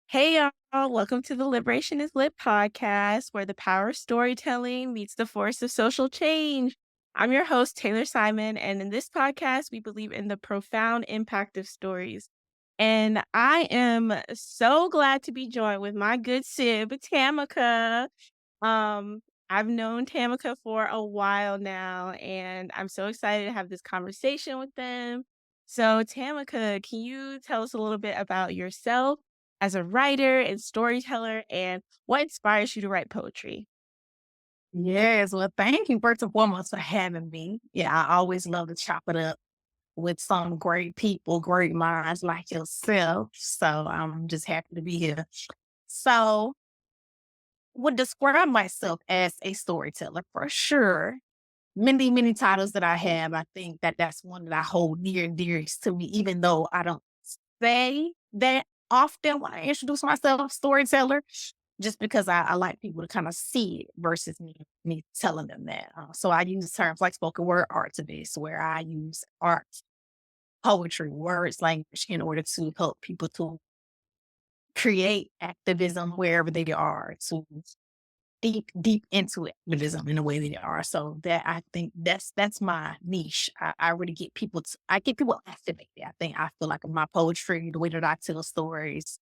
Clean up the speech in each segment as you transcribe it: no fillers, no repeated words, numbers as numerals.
Hey y'all, welcome to the Liberation is Lit podcast, where the power of storytelling meets the force of social change. I'm your host, Tayler Simon, and in this podcast, we believe in the profound impact of stories. And I am so glad to be joined with my good sib, Tamaka. Um, I've known Tamaka for a while now, and I'm so excited to have this conversation with them. So, Tamaka, can you tell us a little bit about yourself as a writer and storyteller, and what inspires you to write poetry? Yes, well, thank you first and foremost for having me. Yeah, I always love to chop it up with some great people, great minds like yourself. So I'm just happy to be here. So would describe myself as a storyteller for sure. Many titles that I have, I think that that's one that I hold near and dearest to me, even though I don't say that often when I introduce myself, storyteller, just because I like people to kind of see it versus me telling them that. So I use terms like spoken word artivist, where I use art, poetry, words, language in order to help people to create activism wherever they are, to deep into activism in the way they are. So that I think that's my niche. I really get people I get people activated. I feel like my poetry, the way that I tell stories,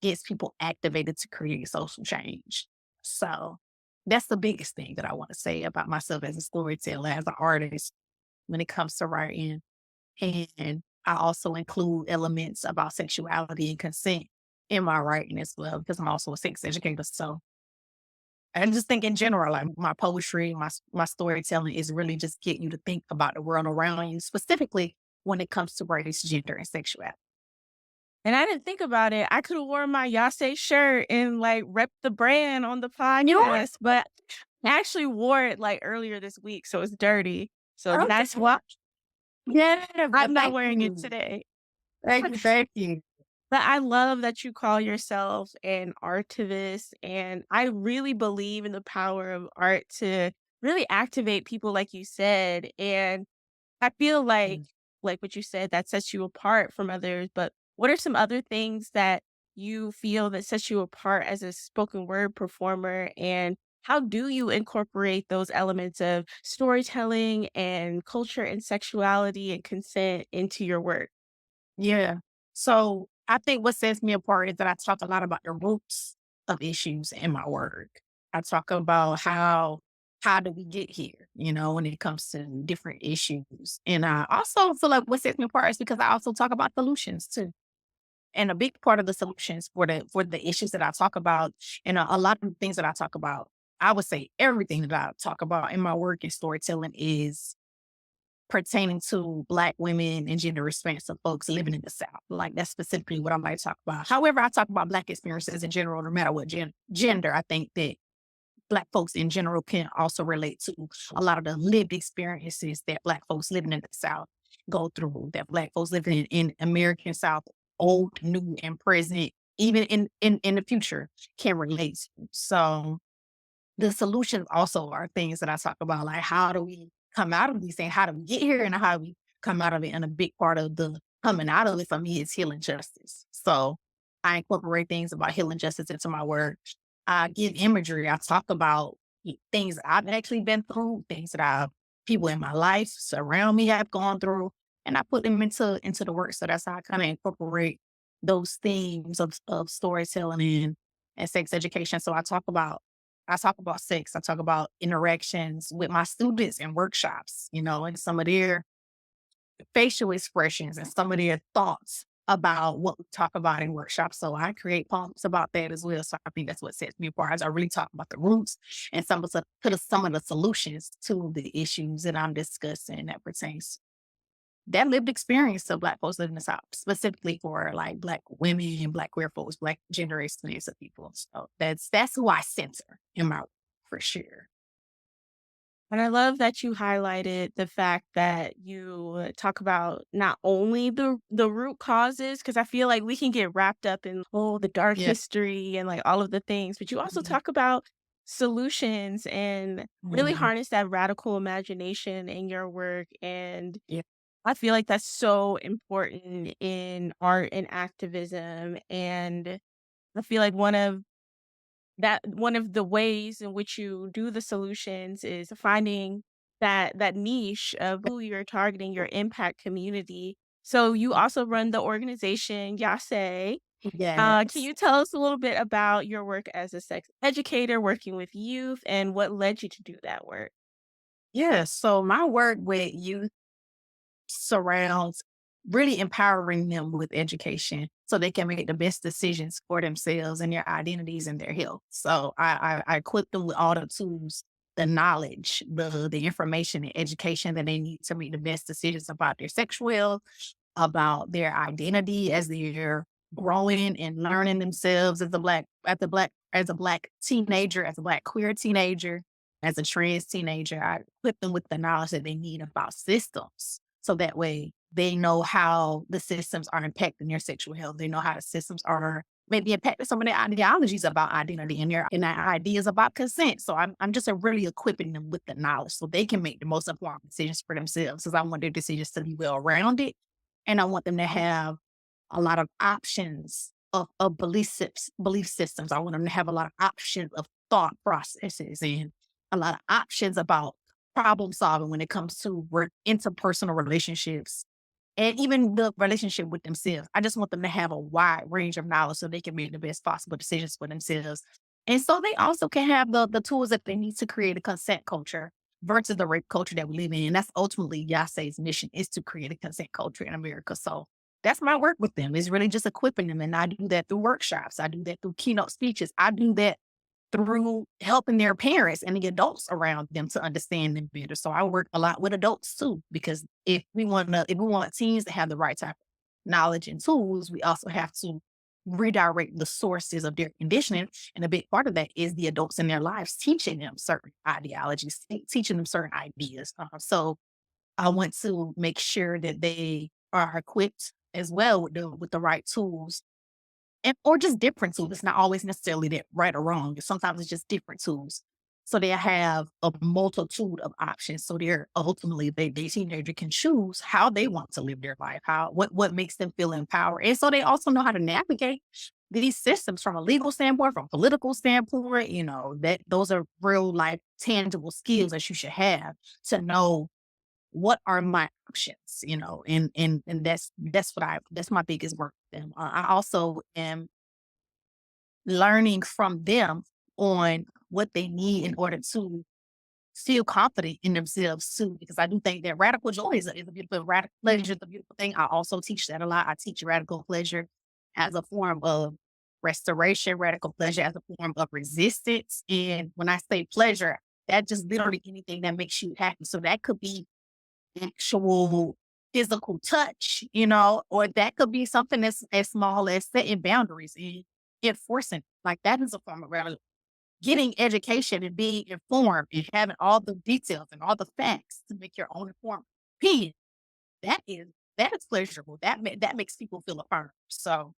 gets people activated to create social change. So that's the biggest thing that I want to say about myself as a storyteller, as an artist when it comes to writing. And I also include elements about sexuality and consent in my writing as well, because I'm also a sex educator. So I just think in general, like my poetry, my storytelling is really just getting you to think about the world around you, specifically when it comes to race, gender, and sexuality. And I didn't think about it. I could have worn my YASÉ shirt and like rep the brand on the You know what? podcast, but I actually wore it like earlier this week, so it's dirty. So that's Okay. why Yeah, but I'm not thank wearing it you. today. Thank you. Thank you. But I love that you call yourself an artivist, and I really believe in the power of art to really activate people, like you said. And I feel like what you said, that sets you apart from others. But what are some other things that you feel that sets you apart as a spoken word performer? And how do you incorporate those elements of storytelling and culture and sexuality and consent into your work? Yeah. So I think what sets me apart is that I talk a lot about the roots of issues in my work. I talk about how do we get here, when it comes to different issues. And I also feel like what sets me apart is because I also talk about solutions too. And a big part of the solutions for the issues that I talk about, and a lot of the things that I talk about, I would say everything that I talk about in my work and storytelling is pertaining to Black women and gender responsive folks living in the South. Like that's specifically what I might talk about. However, I talk about Black experiences in general, no matter what gender. I think that Black folks in general can also relate to a lot of the lived experiences that Black folks living in the South go through, that Black folks living in American South, old, new, and present, even in the future, can relate to. So the solutions also are things that I talk about, like how do we come out of these things? How do we get here and how do we come out of it? And a big part of the coming out of it for me is healing justice. So I incorporate things about healing justice into my work. I give imagery. I talk about things that I've actually been through, things that people in my life surround me have gone through, and I put them into the work. So that's how I kind of incorporate those themes of storytelling and sex education. So I talk about sex. I talk about interactions with my students in workshops, and some of their facial expressions and some of their thoughts about what we talk about in workshops. So I create poems about that as well. So I think that's what sets me apart. Is I really talk about the roots and some of the solutions to the issues that I'm discussing that pertains that lived experience of Black folks living in the South, specifically for like Black women and Black queer folks, Black gender experience of people. So that's who I center in my work for sure. And I love that you highlighted the fact that you talk about not only the root causes, because I feel like we can get wrapped up in, oh, the dark Yeah. history and like all of the things, but you also Mhm. talk about solutions and really Mhm. harness that radical imagination in your work. And Yeah. I feel like that's so important in art and activism. And I feel like one of the ways in which you do the solutions is finding that niche of who you're targeting, your impact community. So you also run the organization YASÉ. Can Yes. you tell us a little bit about your work as a sex educator, working with youth, and what led you to do that work? Yeah. So my work with youth surrounds really empowering them with education so they can make the best decisions for themselves and their identities and their health. So I equip them with all the tools, the knowledge, the information, the education that they need to make the best decisions about their sexual health, about their identity as they're growing and learning themselves as a black teenager, as a black queer teenager, as a trans teenager. I equip them with the knowledge that they need about systems. So that way they know how the systems are impacting their sexual health. They know how the systems are maybe impacting some of their ideologies about identity and their ideas about consent. So I'm just really equipping them with the knowledge so they can make the most informed decisions for themselves. Because I want their decisions to be well rounded and I want them to have a lot of options of belief systems. I want them to have a lot of options of thought processes and a lot of options about problem solving when it comes to interpersonal relationships and even the relationship with themselves. I just want them to have a wide range of knowledge so they can make the best possible decisions for themselves. And so they also can have the tools that they need to create a consent culture versus the rape culture that we live in. And that's ultimately YASE's mission is to create a consent culture in America. So that's my work with them. Is really just equipping them. And I do that through workshops. I do that through keynote speeches. I do that through helping their parents and the adults around them to understand them better. So I work a lot with adults too, because if we want teens to have the right type of knowledge and tools, we also have to redirect the sources of their conditioning. And a big part of that is the adults in their lives teaching them certain ideologies, teaching them certain ideas. So I want to make sure that they are equipped as well with the right tools and or just different tools. It's not always necessarily that right or wrong. Sometimes it's just different tools. So they have a multitude of options. So they're ultimately they teenager can choose how they want to live their life, how what makes them feel empowered. And so they also know how to navigate these systems from a legal standpoint, from a political standpoint, that those are real life tangible skills that you should have to know what are my options, and that's my biggest work with them. I also am learning from them on what they need in order to feel confident in themselves too, because I do think that radical joy is a beautiful radical pleasure is a beautiful thing. I also teach that a lot. I teach radical pleasure as a form of restoration, radical pleasure as a form of resistance. And when I say pleasure, that just literally anything that makes you happy. So that could be actual physical touch, or that could be something that's as small as setting boundaries and enforcing. Like that is a form of getting education and being informed and having all the details and all the facts to make your own informed opinion. That is that is pleasurable. That makes people feel affirmed. So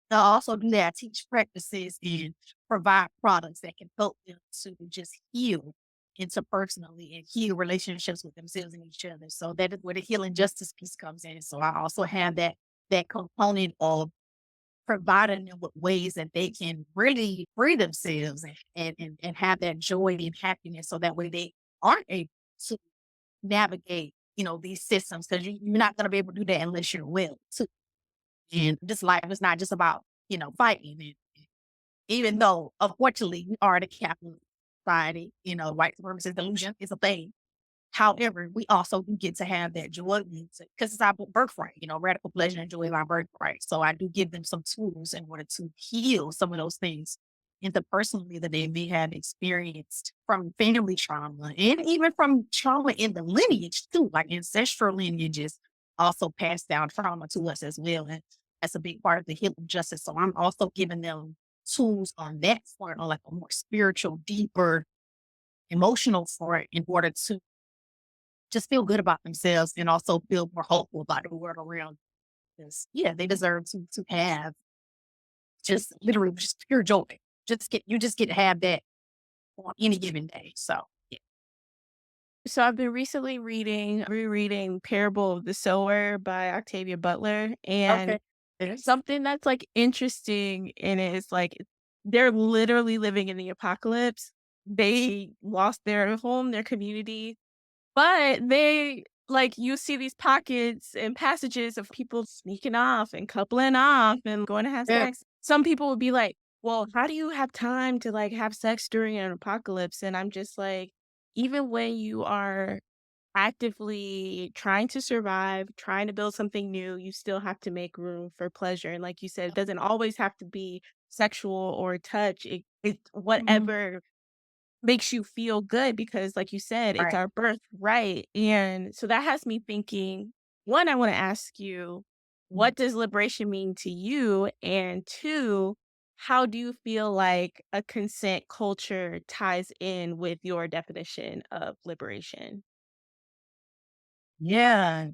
I also do that. I teach practices and provide products that can help them to just heal interpersonally and heal relationships with themselves and each other. So that is where the healing justice piece comes in. So I also have that component of providing them with ways that they can really free themselves and have that joy and happiness. So that way they aren't able to navigate, these systems because you're not going to be able to do that unless you're willing to. And this life is not just about, fighting. And even though, unfortunately, we are the capitalist society, white supremacist delusion is a thing. However, we also do get to have that joy because it's our birthright, radical pleasure and joy is our birthright. So I do give them some tools in order to heal some of those things interpersonally that they may have experienced from family trauma and even from trauma in the lineage too, like ancestral lineages also pass down trauma to us as well. And that's a big part of the healing justice. So I'm also giving them tools on that front, on like a more spiritual, deeper, emotional front in order to just feel good about themselves and also feel more hopeful about the world around us. Yeah, they deserve to have just literally just pure joy. Just get to have that on any given day. So yeah. So I've been recently rereading Parable of the Sower by Octavia Butler, and Okay. Yes. something that's, like, interesting in it is, like, they're literally living in the apocalypse. They lost their home, their community, but they like, you see these pockets and passages of people sneaking off and coupling off and going to have Yeah. sex. Some people would be like, "Well, how do you have time to, like, have sex during an apocalypse?" And I'm just like, even when you are actively trying to survive, trying to build something new, you still have to make room for pleasure, and like you said, it doesn't always have to be sexual or touch. It Mhm. whatever makes you feel good because like you said, it's Right. our birthright, and so that has me thinking, 1, I wanna ask you, Mhm. what does liberation mean to you? And 2, how do you feel like a consent culture ties in with your definition of liberation? Yeah.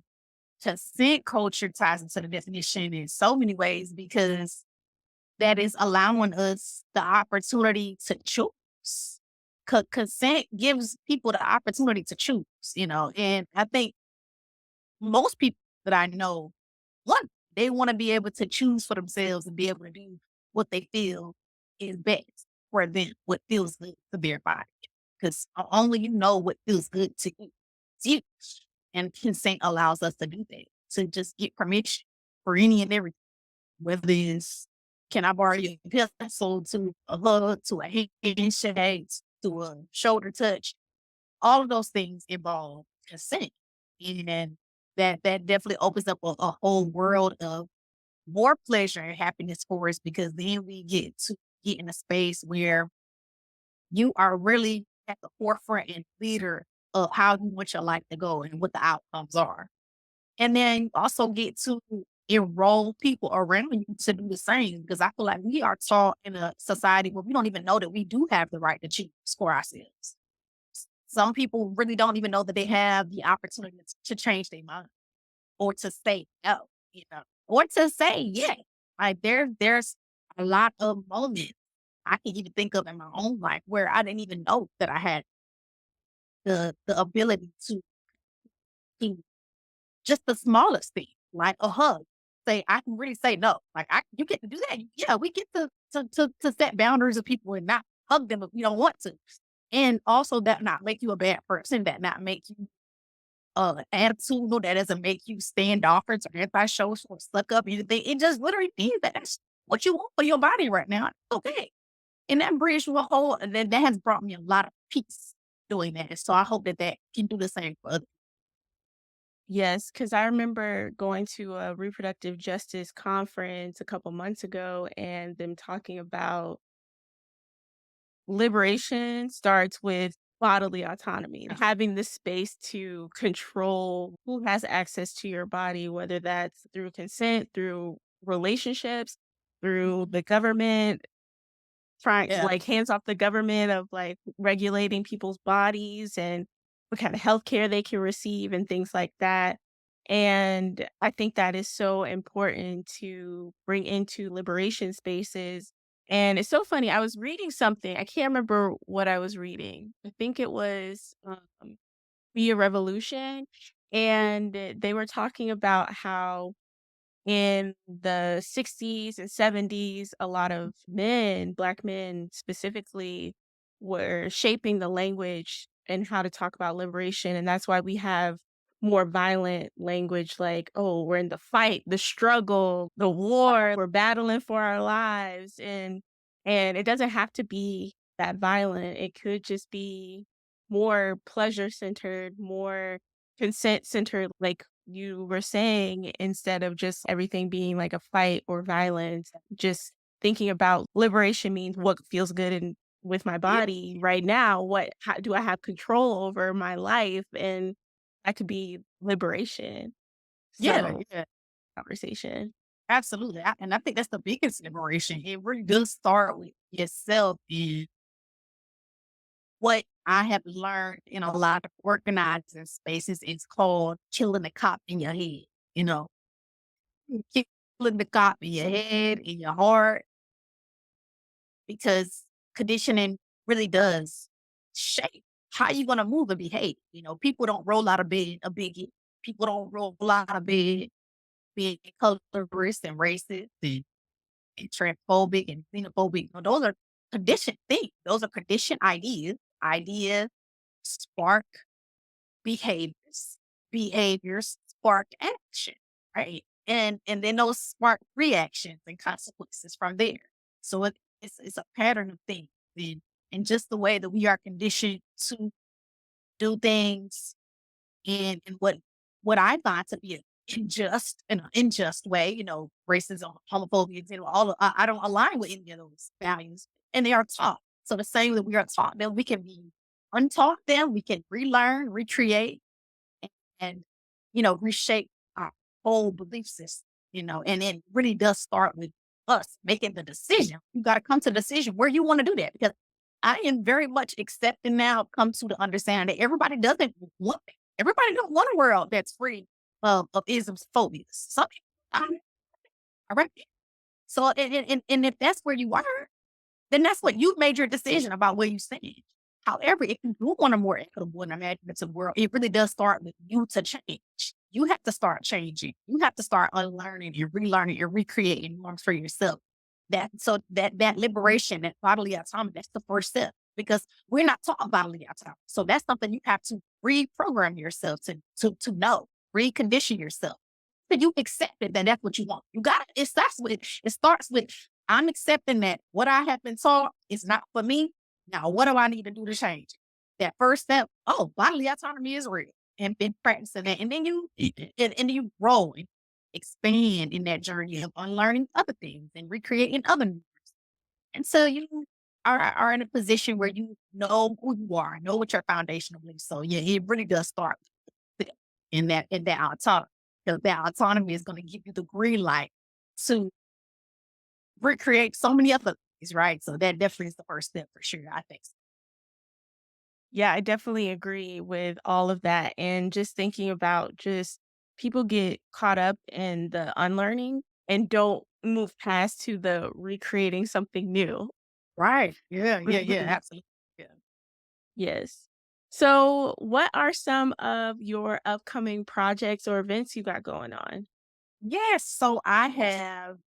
Consent culture ties into the definition in so many ways because that is allowing us the opportunity to choose. Consent gives people the opportunity to choose, and I think most people that I know, one, they want to be able to choose for themselves and be able to do what they feel is best for them, what feels good to their body. Because only you know what feels good to you. It's you. And consent allows us to do that, to just get permission for any and everything, whether it's can I borrow your pencil to a hug, to a handshake, to a shoulder touch. All of those things involve consent. And that definitely opens up a whole world of more pleasure and happiness for us because then we get in a space where you are really at the forefront and leader of how you want your life to go and what the outcomes are. And then you also get to enroll people around you to do the same because I feel like we are taught in a society where we don't even know that we do have the right to choose for ourselves. Some people really don't even know that they have the opportunity to change their mind or to say no, or to say yes. Like there's a lot of moments I can even think of in my own life where I didn't even know that I had the ability to just the smallest thing, like a hug. Say I can really say no. Like you get to do that. Yeah, we get to set boundaries of people and not hug them if we don't want to. And also that not make you a bad person, that not make you attitudinal, that doesn't make you standoffish or antisocial or stuck up. Anything. It just literally means that that's what you want for your body right now. Okay. And that brings you a whole, and then that has brought me a lot of peace doing that. So I hope that that can do the same for others. Yes, because I remember going to a reproductive justice conference a couple months ago and them talking about liberation starts with bodily autonomy, having the space to control who has access to your body, whether that's through consent, through relationships, through the government, trying Yeah. like, hands off the government of, like, regulating people's bodies and what kind of healthcare they can receive and things like that, and I think that is so important to bring into liberation spaces, and it's so funny, I was reading something, I can't remember what I was reading. I think it was, Be a Revolution, and they were talking about how in the 60s and 70s, a lot of men, Black men specifically, were shaping the language and how to talk about liberation, and that's why we have more violent language like, "Oh, we're in the fight, the struggle, the war, we're battling for our lives," and it doesn't have to be that violent, it could just be more pleasure-centered, more consent-centered, like you were saying, instead of just everything being like a fight or violence, just thinking about liberation means what feels good in with my Yeah. body right now, what how do I have control over my life? And that could be liberation. Yeah. So, Yeah. conversation. Absolutely. And I think that's the biggest liberation. It really does start with yourself. And what I have learned in a lot of organizing spaces is called killing the cop in your head. You know, killing the cop in your head, in your heart, because conditioning really does shape how you're going to move and behave. People don't roll out of bed a biggie. People don't roll out of bed being colorist and racist and transphobic and xenophobic. No, those are conditioned things. Those are conditioned ideas. Ideas spark behaviors. Behaviors spark action, right? And then those spark reactions and consequences from there. So it's a pattern of things. And, and just the way that we are conditioned to do things and what I find to be an unjust way, racism, homophobia, all I don't align with any of those values. And they are taught. So the same that we are taught them, we can be untaught them, we can relearn, recreate, and reshape our whole belief system, and it really does start with us making the decision. You got to come to the decision where you want to do that because I am very much accepting now, come to the understanding that everybody doesn't want that. Everybody don't want a world that's free of isms, phobias. Some people, all right. So, and if that's where you are, then that's what you've made your decision about where you stand. However, if you do want a more equitable and imaginative world, it really does start with you to change. You have to start changing. You have to start unlearning and relearning and recreating norms for yourself. That liberation, that bodily autonomy, that's the first step because we're not taught bodily autonomy. So that's something you have to reprogram yourself to know, recondition yourself. So you accept it, then that's what you want. You got it starts with I'm accepting that what I have been taught is not for me. Now, what do I need to do to change it? That first step, oh, bodily autonomy is real. And been practicing that. And then you grow and expand in that journey of unlearning other things and recreating other new. And so you are in a position where you know who you are, know what your foundational beliefs. So yeah, it really does start in that autonomy. Because that autonomy is going to give you the green light to recreate so many other things, right? So that definitely is the first step for sure, I think. Yeah, I definitely agree with all of that. And just thinking about just people get caught up in the unlearning and don't move past to the recreating something new. Right. Yeah, yeah, yeah, absolutely. Yeah. Yes. So, what are some of your upcoming projects or events you got going on? Yes. So I have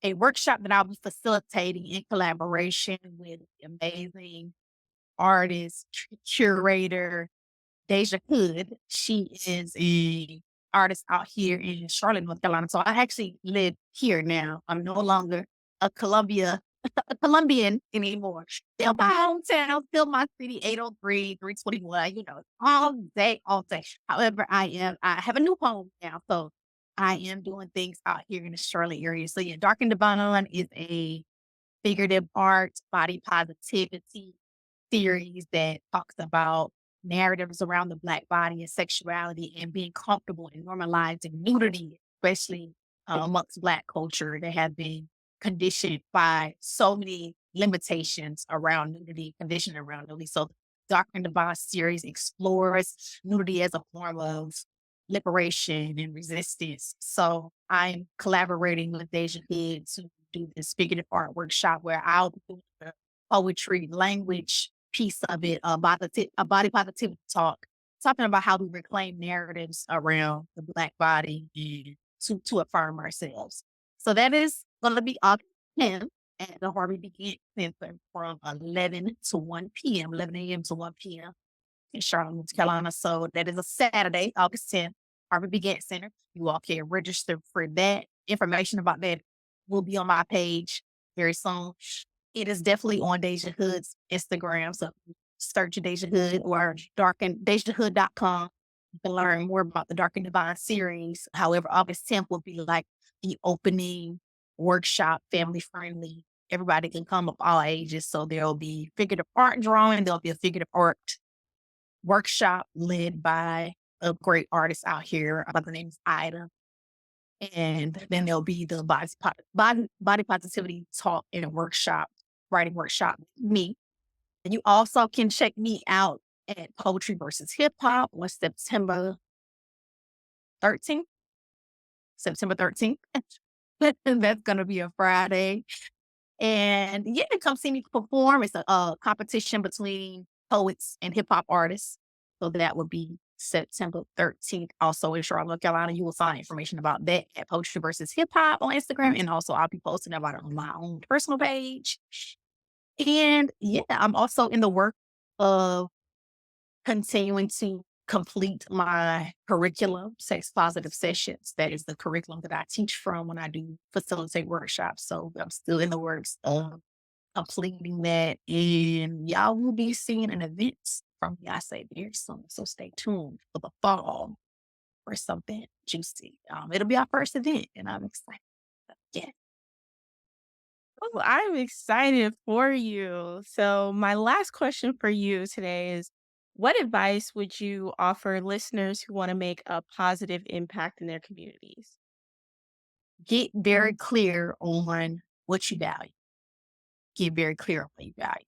a workshop that I'll be facilitating in collaboration with the amazing artist, curator, Deja Hood. She is a artist out here in Charlotte, North Carolina. So I actually live here now. I'm no longer a a Colombian anymore. Still my hometown, still my city, 803, 321, all day, all day. However, I have a new home now. So I am doing things out here in the Charlotte area. So yeah, Dark and Divine is a figurative art, body positivity series that talks about narratives around the Black body and sexuality and being comfortable and normalizing nudity, especially amongst Black culture that have been conditioned by so many limitations around nudity, conditioned around nudity. So, Dark and Divine series explores nudity as a form of liberation and resistance. So, I'm collaborating with Deja Hood to do this figurative art workshop where I'll be doing the poetry, language piece of it, a body positivity talk, talking about how we reclaim narratives around the Black body and to affirm ourselves. So that is going to be August 10th at the Harvey Begin Center from 11 to 1 p.m., 11 a.m. to 1 p.m. in Charlotte, North Carolina. So that is a Saturday, August 10th, Harvey Begin Center. You all can register for that. Information about that will be on my page very soon. It is definitely on Deja Hood's Instagram. So search Deja Hood or DejaHood.com. You can learn more about the Dark and Divine series. However, August 10th will be like the opening workshop, family friendly. Everybody can come of all ages. So there'll be figurative art drawing. There'll be a figurative art workshop led by a great artist out here by the name is Ida. And then there'll be the body positivity talk and a workshop, writing workshop with me. And you also can check me out at Poetry versus Hip Hop on September 13th. September 13th. That's going to be a Friday. And yeah, come see me perform. It's a competition between poets and hip hop artists. So that would be September 13th. Also in Charlotte, North Carolina, you will find information about that at Poetry versus Hip Hop on Instagram. And also I'll be posting about it on my own personal page. And yeah, I'm also in the work of continuing to complete my curriculum, Sex Positive Sessions. That is the curriculum that I teach from when I do facilitate workshops. So I'm still in the works of completing that. And y'all will be seeing an event from YASÉ very soon. So stay tuned for the fall for something juicy. It'll be our first event, and I'm excited. Yeah. Oh, I'm excited for you. So, my last question for you today is, what advice would you offer listeners who want to make a positive impact in their communities? Get very clear on what you value. Get very clear on what you value.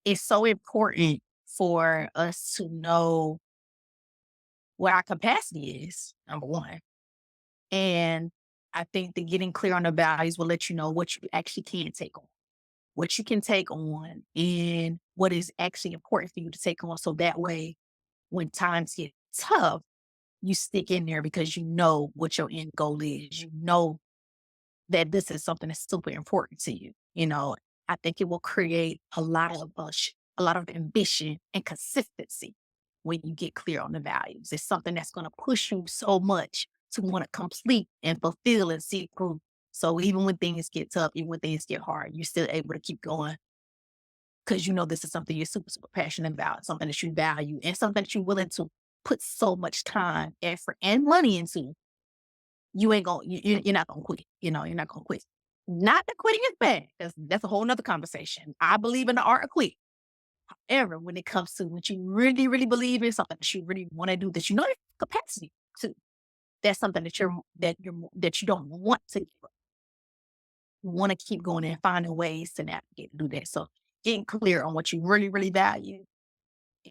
It's so important for us to know what our capacity is, number one. And I think that getting clear on the values will let you know what you actually can take on, what you can take on, and what is actually important for you to take on. So that way, when times get tough, you stick in there because you know what your end goal is. You know that this is something that's super important to you. I think it will create a lot of ambition and consistency when you get clear on the values. It's something that's going to push you so much to want to complete and fulfill and see through. So even when things get tough, even when things get hard, you're still able to keep going because you know this is something you're super, super passionate about, something that you value, and something that you're willing to put so much time, effort, and money into. You ain't gonna you're not gonna quit. You're not gonna quit. Not that quitting is bad. That's a whole nother conversation. I believe in the art of quit. However, when it comes to what you really, really believe in, something that you really want to do, that you know your capacity to, that's something that you don't want to give up. You want to keep going and finding ways to navigate to do that. So getting clear on what you really, really value,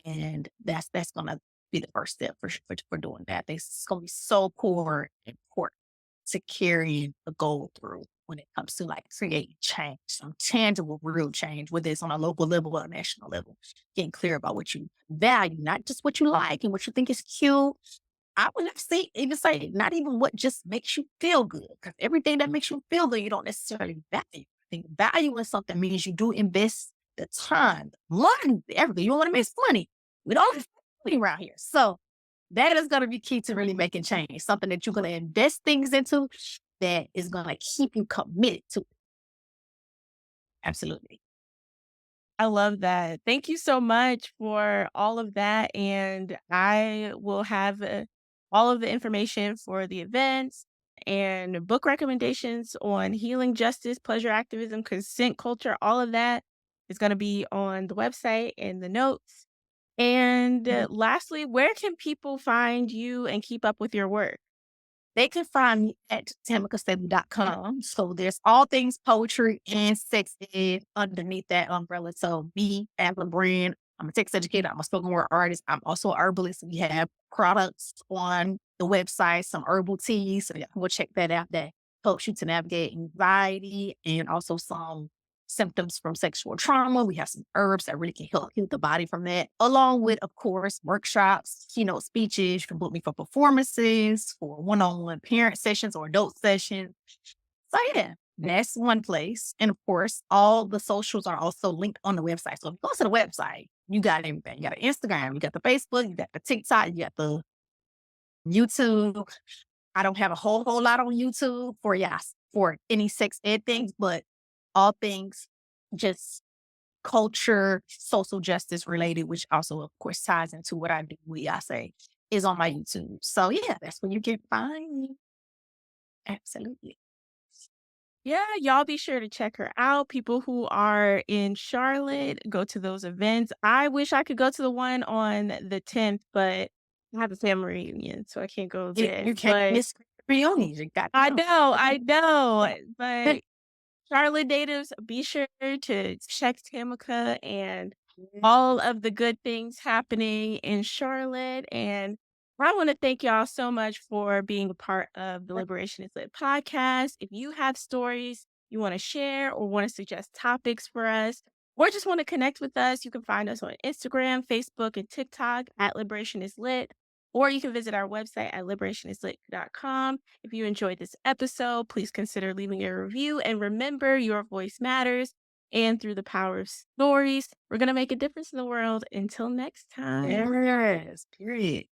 and that's gonna be the first step for doing that. It's gonna be so core and important to carrying the goal through when it comes to like creating change, some tangible, real change, whether it's on a local level or a national level. Getting clear about what you value, not just what you like and what you think is cute. I would have say even say not even what just makes you feel good, because everything that makes you feel good, you don't necessarily value. I think value in something means you do invest the time, the money, everything. You don't want to miss money. We don't have money around here. So that is going to be key to really making change. Something that you're going to invest things into that is going to keep you committed to. Absolutely. I love that. Thank you so much for all of that. And I will have all of the information for the events and book recommendations on healing justice, pleasure activism, consent culture. All of that is going to be on the website and the notes. And lastly, where can people find you and keep up with your work? They can find me at tamakastaley.com. So there's all things poetry and sex ed underneath that umbrella. So me as a brand, I'm a text educator, I'm a spoken word artist. I'm also a herbalist. We have products on the website, some herbal teas. So you can go check that out. That helps you to navigate anxiety and also some symptoms from sexual trauma. We have some herbs that really can help heal the body from that, along with, of course, workshops, keynote speeches. You can book me for performances, for one-on-one parent sessions or adult sessions. So yeah, that's one place. And of course, all the socials are also linked on the website. So if you go to the website, you got everything. You got the Instagram, you got the Facebook, you got the TikTok, you got the YouTube. I don't have a whole lot on YouTube for for any sex ed things, but all things just culture, social justice related, which also of course ties into what I do with YASÉ, is on my YouTube. So yeah, that's where you can find me. Absolutely. Yeah, y'all be sure to check her out. People who are in Charlotte, go to those events. I wish I could go to the one on the 10th, but I have a family reunion, so I can't go You then. can't But miss reunions. You got to go. I know. But Charlotte natives, be sure to check Tamika and all of the good things happening in Charlotte. And I want to thank y'all so much for being a part of the Liberation is Lit podcast. If you have stories you want to share or want to suggest topics for us, or just want to connect with us, you can find us on Instagram, Facebook, and TikTok at Liberation is Lit, or you can visit our website at liberationislit.com. If you enjoyed this episode, please consider leaving a review. And remember, your voice matters. And through the power of stories, we're going to make a difference in the world. Until next time. Yes, period.